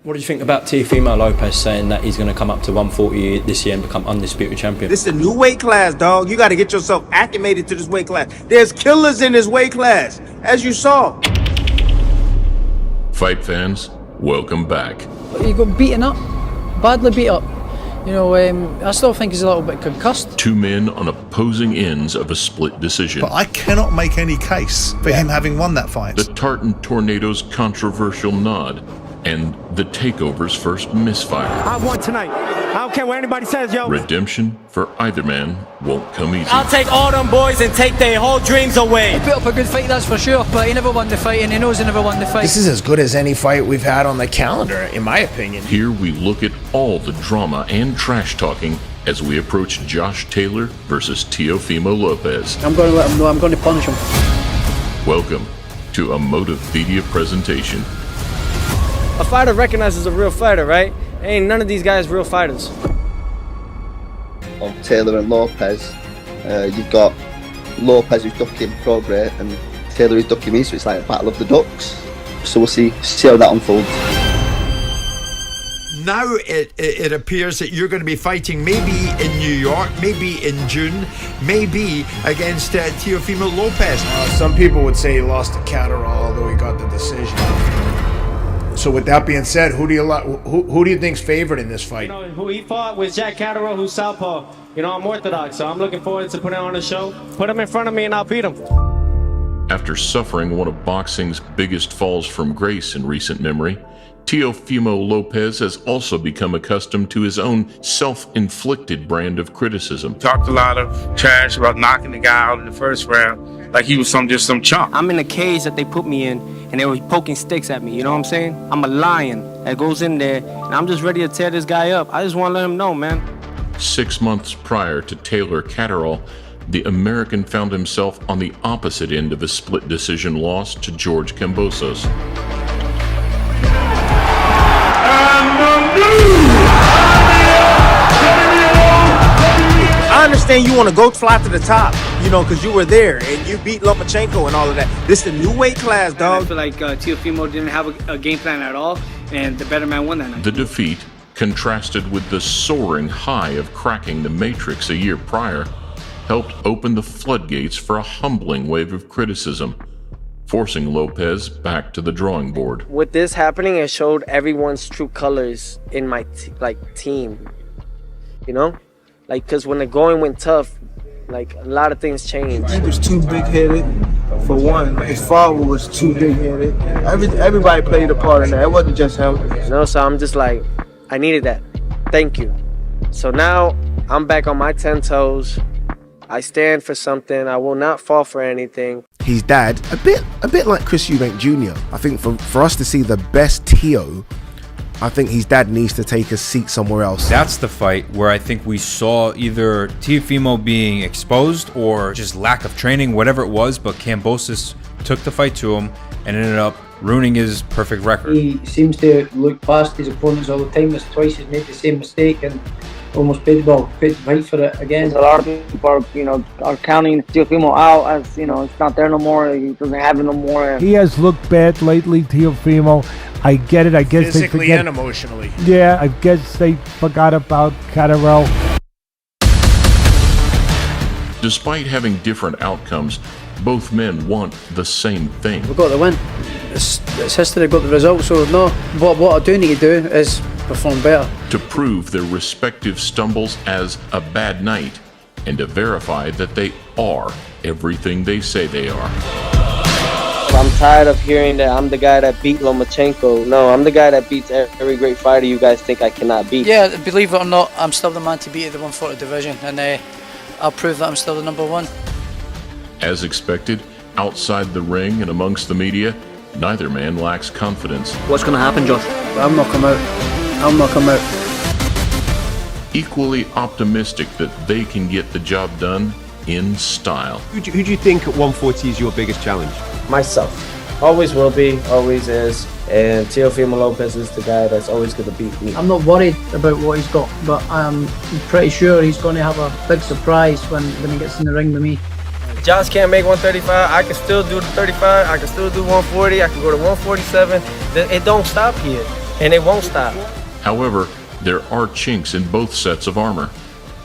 What do you think about Teofimo Lopez saying that he's going to come up to 140 this year and become undisputed champion? This is a new weight class, dog. You got to get yourself acclimated to this weight class. There's killers in this weight class, as you saw. Fight fans, welcome back. He got beaten up, badly beat up. You know, I still think he's a little bit concussed. Two men on opposing ends of a split decision. But I cannot make any case for him having won that fight. The Tartan Tornado's controversial nod, and the Takeover's first misfire. I won tonight. I don't care what anybody says, yo. Redemption for either man won't come easy. I'll take all them boys and take their whole dreams away. He put up a good fight, that's for sure, but he never won the fight and he knows he never won the fight. This is as good as any fight we've had on the calendar, in my opinion. Here we look at all the drama and trash talking as we approach Josh Taylor versus Teofimo Lopez. I'm going to let him know, I'm going to punish him. Welcome to a Motive Media presentation. A fighter recognizes a real fighter, right? Ain't none of these guys real fighters. Of Taylor and Lopez, you've got Lopez who's ducking Prograis and Taylor who's ducking me, so it's like a battle of the ducks. So we'll see how that unfolds. Now it appears that you're going to be fighting maybe in New York, maybe in June, maybe against Teofimo Lopez. Some people would say he lost to Catterall, although he got the decision. So with that being said, who do you think's favored in this fight? You know, who he fought was Jack Catterall, who's southpaw. You know, I'm Orthodox, so I'm looking forward to putting on a show. Put him in front of me and I'll beat him. After suffering one of boxing's biggest falls from grace in recent memory, Teofimo Lopez has also become accustomed to his own self-inflicted brand of criticism. Talked a lot of trash about knocking the guy out in the first round, like he was just some chump. I'm in a cage that they put me in, and they were poking sticks at me, you know what I'm saying? I'm a lion that goes in there, and I'm just ready to tear this guy up. I just want to let him know, man. 6 months prior to Taylor Catterall, the American found himself on the opposite end of a split decision loss to George Kambosos. I understand you want to go fly to the top, you know, because you were there and you beat Lomachenko and all of that. This is the new weight class, dog. I feel like Teofimo didn't have a game plan at all, and the better man won that night. The defeat, contrasted with the soaring high of cracking the Matrix a year prior, helped open the floodgates for a humbling wave of criticism, forcing Lopez back to the drawing board. With this happening, it showed everyone's true colors in my team, you know? Like, because when the going went tough, like, a lot of things changed. He was too big-headed, for one. His father was too big-headed. Everybody played a part in that. It wasn't just him. You know, so I'm just like, I needed that. Thank you. So now I'm back on my 10 toes. I stand for something. I will not fall for anything. His dad, a bit like Chris Eubank Jr. I think for us to see the best Teo, I think his dad needs to take a seat somewhere else. That's the fight where I think we saw either Teofimo being exposed or just lack of training, whatever it was, but Kambosos took the fight to him and ended up ruining his perfect record. He seems to look past his opponents all the time. There's twice he's made the same mistake and almost paid the fight for it again. A lot of people are counting Teofimo out as, it's not there no more. He doesn't have it no more. He has looked bad lately, Teofimo. I get it. I guess physically they forget. And emotionally. Yeah, I guess they forgot about Catterall. Despite having different outcomes, both men want the same thing. We've got the win. It's history, they've got the result, so no. What I do need to do is perform better. To prove their respective stumbles as a bad night and to verify that they are everything they say they are. I'm tired of hearing that I'm the guy that beat Lomachenko. No, I'm the guy that beats every great fighter you guys think I cannot beat. Yeah, believe it or not, I'm still the man to beat at the 140 division, and I'll prove that I'm still the number one. As expected, outside the ring and amongst the media, neither man lacks confidence. What's going to happen, Josh? I'm not coming out. Equally optimistic that they can get the job done in style. Who do you think at 140 is your biggest challenge? Myself. Always will be, always is. And Teofimo Lopez is the guy that's always going to beat me. I'm not worried about what he's got, but I'm pretty sure he's going to have a big surprise when he gets in the ring with me. Josh can't make 135. I can still do the 35. I can still do 140. I can go to 147. It don't stop here. and it won't stop. However, there are chinks in both sets of armor.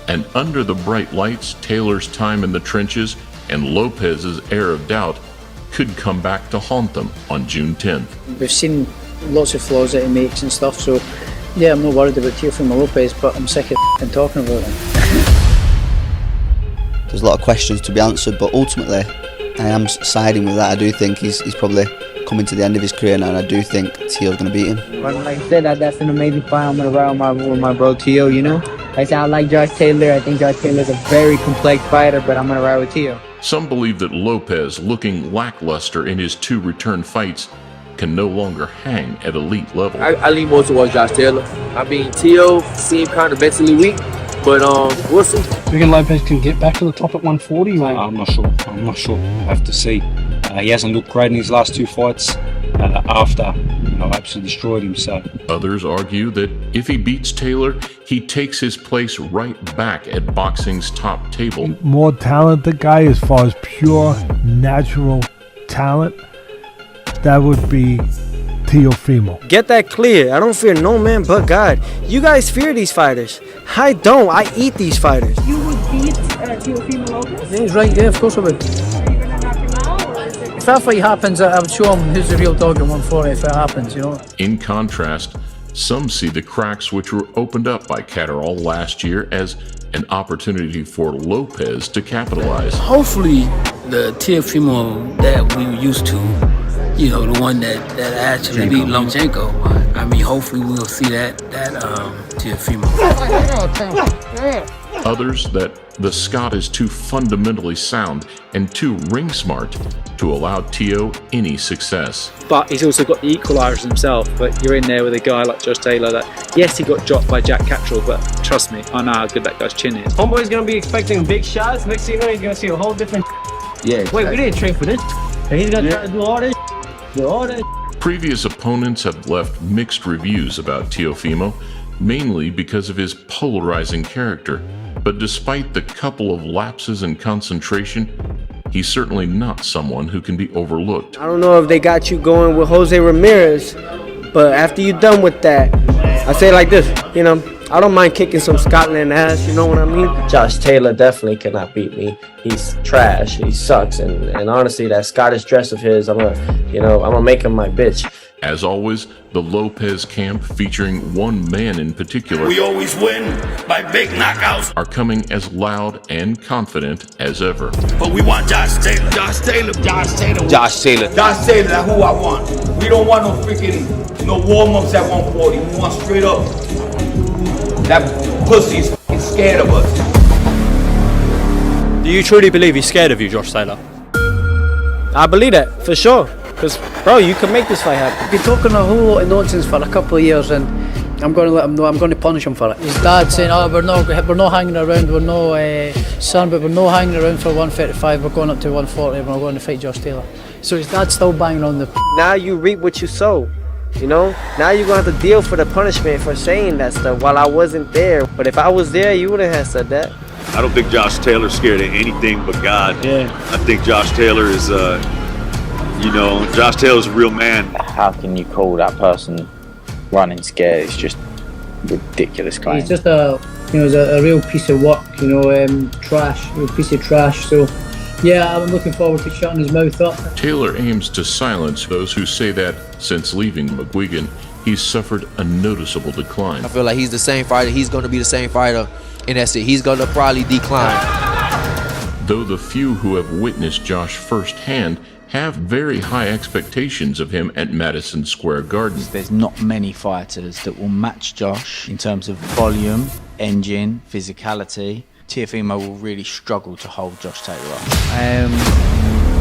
And under the bright lights, Taylor's time in the trenches and Lopez's air of doubt could come back to haunt them on June 10th. We've seen lots of flaws that he makes and stuff, so yeah, I'm not worried about Teofimo Lopez, but I'm sick of talking about him. There's a lot of questions to be answered, but ultimately, I am siding with that. I do think he's probably coming to the end of his career now, and I do think Teo's going to beat him. Like I said, that's an amazing fight. I'm going to ride with my bro Teo, you know? I said I like Josh Taylor. I think Josh Taylor's a very complex fighter, but I'm going to ride with Teo. Some believe that Lopez, looking lackluster in his 2 return fights, can no longer hang at elite level. I lean more towards Josh Taylor. I mean, Teo seemed kind of mentally weak, but we'll see. Do you think Lopez can get back to the top at 140? Mate? I'm not sure. I have to see. He hasn't looked great in his last 2 fights after I absolutely destroyed him. So others argue that if he beats Taylor, he takes his place right back at boxing's top table. More talented guy as far as pure natural talent, that would be Teofimo. Get that clear. I don't fear no man but God. You guys fear these fighters. I don't. I eat these fighters. You would beat Teofimo Lopez? Yeah, he's right. Yeah, of course I would. If that fight happens, I would show him who's the real dog at 140 if it happens, you know. In contrast, some see the cracks which were opened up by Catterall last year as an opportunity for Lopez to capitalize. Hopefully, the Teofimo that we were used to, you know, the one that actually beat Lomachenko. I mean, hopefully we'll see that Teofimo. Others that the Scot is too fundamentally sound and too ring smart to allow Teo any success. But he's also got the equalisers himself. But you're in there with a guy like Josh Taylor that, yes, he got dropped by Jack Catterall, but trust me, I know how good that guy's chin is. Homeboy's going to be expecting big shots. Next thing you know, he's going to see a whole different... Yeah, exactly. Wait, we didn't train for this. And he's going to try to do all this. Previous opponents have left mixed reviews about Teofimo, mainly because of his polarizing character. But despite the couple of lapses in concentration, he's certainly not someone who can be overlooked. I don't know if they got you going with Jose Ramirez, but after you're done with that, I say it like this, you know, I don't mind kicking some Scotland ass, you know what I mean? Josh Taylor definitely cannot beat me. He's trash, he sucks, and honestly, that Scottish dress of his, I'm gonna make him my bitch. As always, the Lopez camp, featuring one man in particular, we always win by big knockouts, are coming as loud and confident as ever. But we want Josh Taylor. Josh Taylor. Josh Taylor. Josh Taylor. Josh Taylor, that's who I want. We don't want no freaking warm-ups at 140. We want straight up. That pussy's scared of us. Do you truly believe he's scared of you, Josh Taylor? I believe that, for sure. Because, bro, you can make this fight happen. He's been talking a whole lot of nonsense for a couple of years, and I'm going to let him know. I'm going to punish him for it. His dad saying, "Oh, we're not hanging around. We're no son, but we're not hanging around for 135. We're going up to 140. We're going to fight Josh Taylor." So his dad's still banging on the. Now you reap what you sow. You know, now you're gonna have to deal for the punishment for saying that stuff while I wasn't there. But if I was there, you wouldn't have said that. I don't think Josh Taylor's scared of anything but God. Yeah. I think Josh Taylor is, Josh Taylor's a real man. How can you call that person running scared? It's just ridiculous claim. He's just a real piece of work, trash, real piece of trash. So, yeah, I'm looking forward to shutting his mouth up. Taylor aims to silence those who say that since leaving McGuigan, he's suffered a noticeable decline. I feel like he's the same fighter. He's going to be the same fighter, and that's it. He's going to probably decline. Though the few who have witnessed Josh firsthand have very high expectations of him at Madison Square Garden. There's not many fighters that will match Josh in terms of volume, engine, physicality. Teofimo will really struggle to hold Josh Taylor up.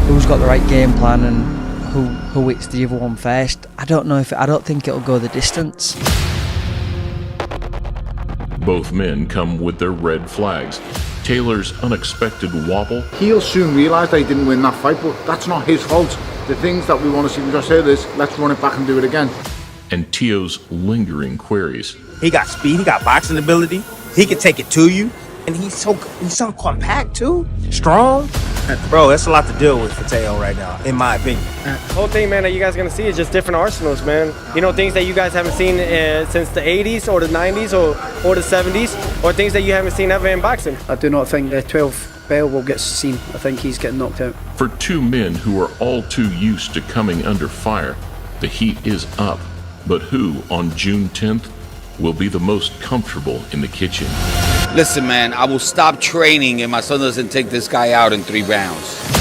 Who's got the right game plan and who hits the other one first? I don't think it'll go the distance. Both men come with their red flags. Taylor's unexpected wobble. He'll soon realise that he didn't win that fight, but that's not his fault. The things that we want to see from Josh Taylor is, let's run it back and do it again. And Teo's lingering queries. He got speed, he got boxing ability, he can take it to you, And he's so compact too, strong. Bro, that's a lot to deal with for Teo right now, in my opinion. The whole thing, man, that you guys are gonna see is just different arsenals, man. You know, things that you guys haven't seen since the 80s or the 90s or the 70s, or things that you haven't seen ever in boxing. I do not think the 12th bell will get seen. I think he's getting knocked out. For two men who are all too used to coming under fire, the heat is up. But who, on June 10th, will be the most comfortable in the kitchen? Listen, man, I will stop training if my son doesn't take this guy out in 3 rounds.